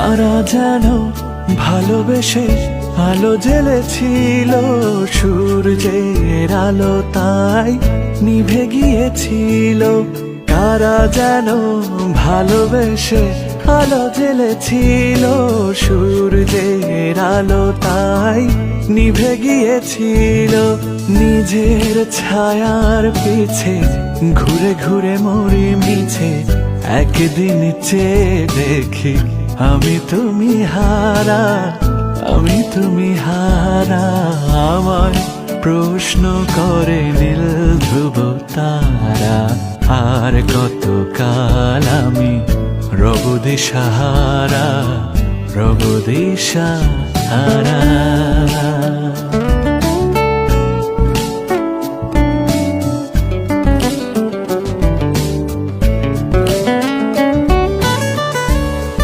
কারা যেন ভালোবেসে আলো জ্বেলেছিল, সূর্যের আলো তাই নিভে গিয়েছিল। কারা যেন ভালোবেসে আলো জ্বেলেছিল, সূর্যের আলো তাই নিভে গিয়েছিল। নিজের ছায়ার পিছে ঘুরে ঘুরে মরি মিছে, একদিন চেয়ে দেখি আমি তুমি হারা, আমি তুমি হারা। আমায় প্রশ্ন করে নীল ধ্রুব তারা, আর কতকাল আমি রব দিশাহারা, রব দিশাহারা।